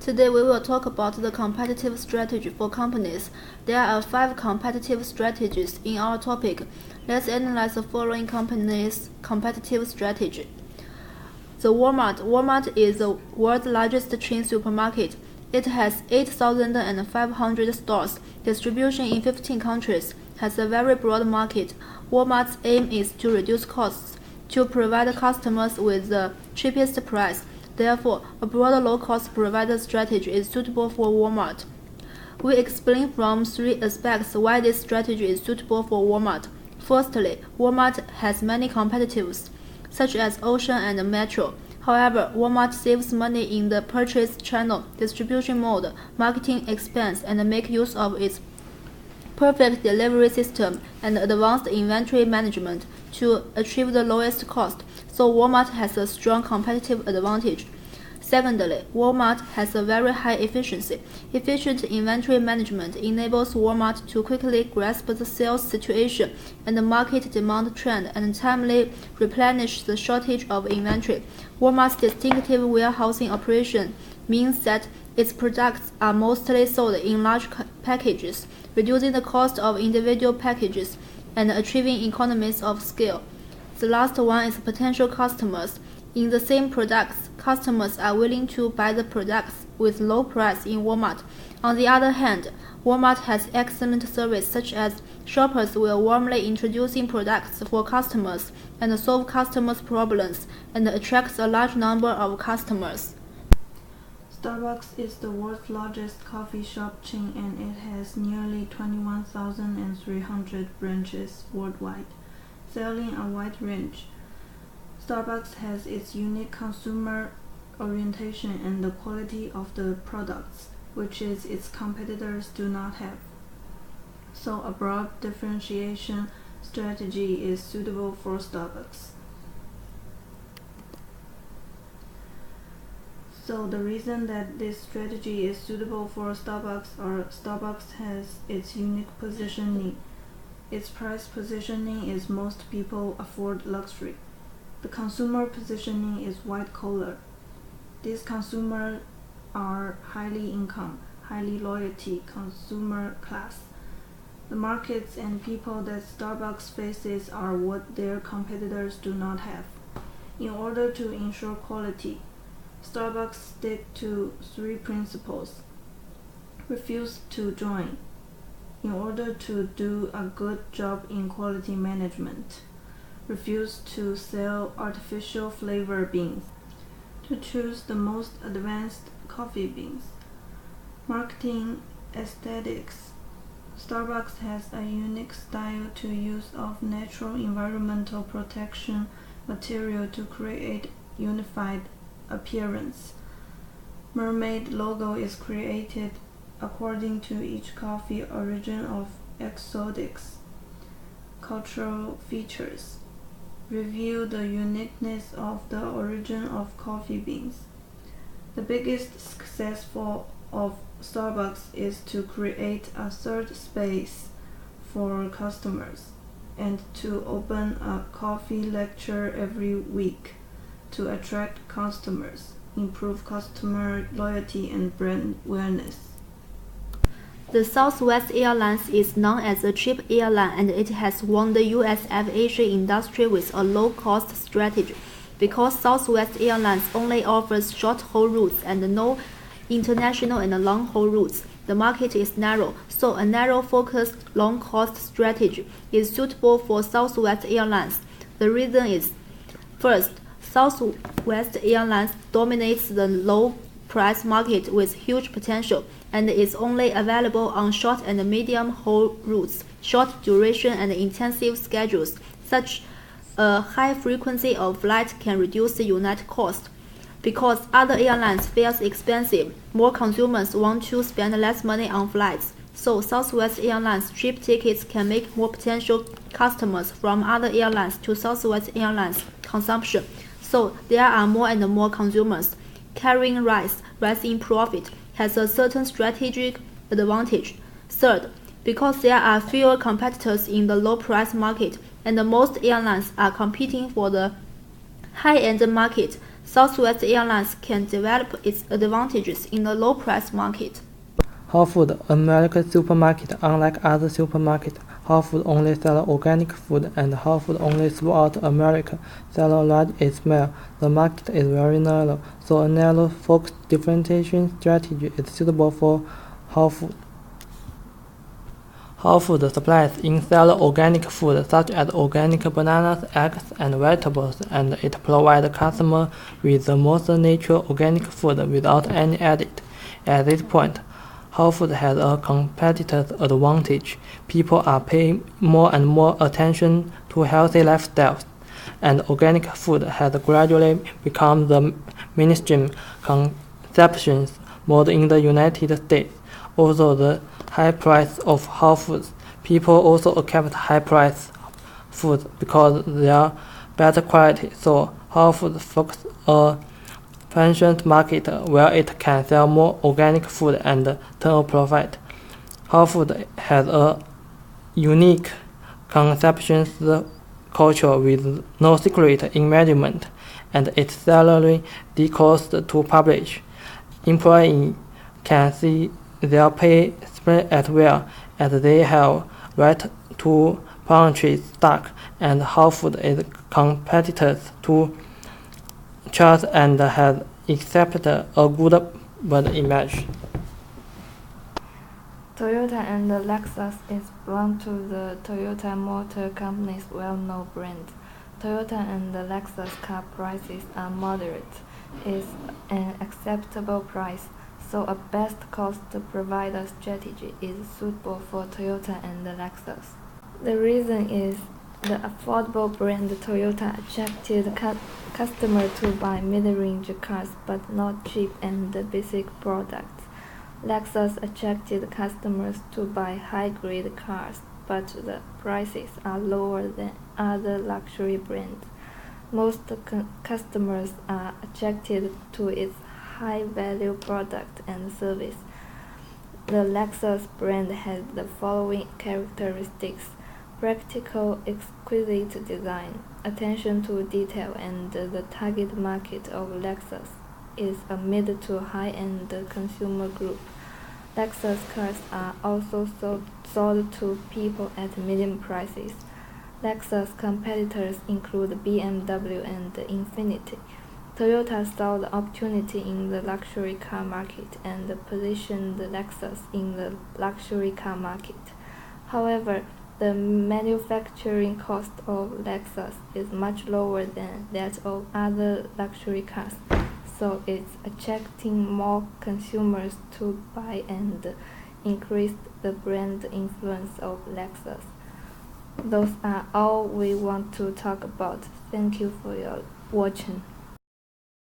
Today we will talk about the competitive strategy for companies. There are 5 competitive strategies in our topic. Let's analyze the following companies' competitive strategy. The Walmart. Walmart is the world's largest chain supermarket. It has 8,500 stores, distribution in 15 countries, has a very broad market. Walmart's aim is to reduce costs, to provide customers with the cheapest price. Therefore, a broad low-cost provider strategy is suitable for Walmart. We explain from 3 aspects why this strategy is suitable for Walmart. Firstly, Walmart has many competitors, such as Ocean and Metro. However, Walmart saves money in the purchase channel, distribution mode, marketing expense, and make use of its perfect delivery system and advanced inventory management to achieve the lowest cost, so Walmart has a strong competitive advantage. Secondly, Walmart has a very high efficiency. Efficient inventory management enables Walmart to quickly grasp the sales situation and the market demand trend and timely replenish the shortage of inventory. Walmart's distinctive warehousing operation means that its products are mostly sold in large packages, reducing the cost of individual packages and achieving economies of scale. The last one is potential customers. In the same products, customers are willing to buy the products with low price in Walmart. On the other hand, Walmart has excellent service such as shoppers will warmly introducing products for customers and solve customers' problems and attracts a large number of customers. Starbucks is the world's largest coffee shop chain and it has nearly 21,300 branches worldwide, selling a wide range. Starbucks has its unique consumer orientation and the quality of the products, which is its competitors do not have. So a broad differentiation strategy is suitable for Starbucks. So the reason that this strategy is suitable for Starbucks are Starbucks has its unique positioning. Its price positioning is most people afford luxury. The consumer positioning is white collar. These consumers are highly income, highly loyalty consumer class. The markets and people that Starbucks faces are what their competitors do not have. In order to ensure quality, Starbucks stick to 3 principles. Refuse to join. In order to do a good job in quality management. Refuse to sell artificial flavor beans. To choose the most advanced coffee beans. Marketing aesthetics. Starbucks has a unique style to use of natural environmental protection material to create unified appearance. Mermaid logo is created according to each coffee origin of exotics. Cultural features. Review the uniqueness of the origin of coffee beans. The biggest success of Starbucks is to create a third space for customers and to open a coffee lecture every week to attract customers, improve customer loyalty and brand awareness. The Southwest Airlines is known as a cheap airline and it has won the U.S. aviation industry with a low-cost strategy. Because Southwest Airlines only offers short-haul routes and no international and long-haul routes, the market is narrow, so a narrow-focused, long-cost strategy is suitable for Southwest Airlines. The reason is, first, Southwest Airlines dominates the low-price market with huge potential and is only available on short and medium-haul routes. Short duration and intensive schedules, such a high frequency of flight can reduce the unit cost. Because other airlines fares expensive, more consumers want to spend less money on flights. So Southwest Airlines cheap tickets can make more potential customers from other airlines to Southwest Airlines consumption. So there are more and more consumers. Carrying rise in profit has a certain strategic advantage. Third, because there are fewer competitors in the low-price market and most airlines are competing for the high-end market, Southwest Airlines can develop its advantages in the low-price market. Whole Foods, American supermarket. Unlike other supermarkets, Whole Foods only sells organic food, and Whole Foods only throughout America sells a large small. The market is very narrow, so a narrow focused differentiation strategy is suitable for Whole Foods. Whole Foods supplies in sell organic food such as organic bananas, eggs, and vegetables, and it provides customers with the most natural organic food without any added. At this point, Whole Foods has a competitive advantage. People are paying more and more attention to healthy lifestyles, and organic food has gradually become the mainstream consumption mode in the United States. Although the high price of Whole Foods, people also accept high price foods because they are better quality. So Whole Foods focuses a efficient market where it can sell more organic food and turn a profit. Whole Foods has a unique consumption culture with no secret in management, and its salary decreased to publish. Employees can see their pay spread as well, as they have right to pantry stock, and Whole Foods is competitors to charge and has accepted a good brand image. Toyota and Lexus is belong to the Toyota Motor Company's well-known brands. Toyota and Lexus car prices are moderate, is an acceptable price, so a best cost provider strategy is suitable for Toyota and Lexus. The reason is the affordable brand Toyota attracted customers to buy mid-range cars but not cheap and basic products. Lexus attracted customers to buy high-grade cars, but the prices are lower than other luxury brands. Most customers are attracted to its high-value product and service. The Lexus brand has the following characteristics: practical, exquisite design, attention to detail, and the target market of Lexus is a mid to high-end consumer group. Lexus cars are also sold to people at medium prices. Lexus competitors include BMW and Infiniti. Toyota saw the opportunity in the luxury car market and positioned Lexus in the luxury car market. However, the manufacturing cost of Lexus is much lower than that of other luxury cars, so it's attracting more consumers to buy and increase the brand influence of Lexus. Those are all we want to talk about. Thank you for your watching.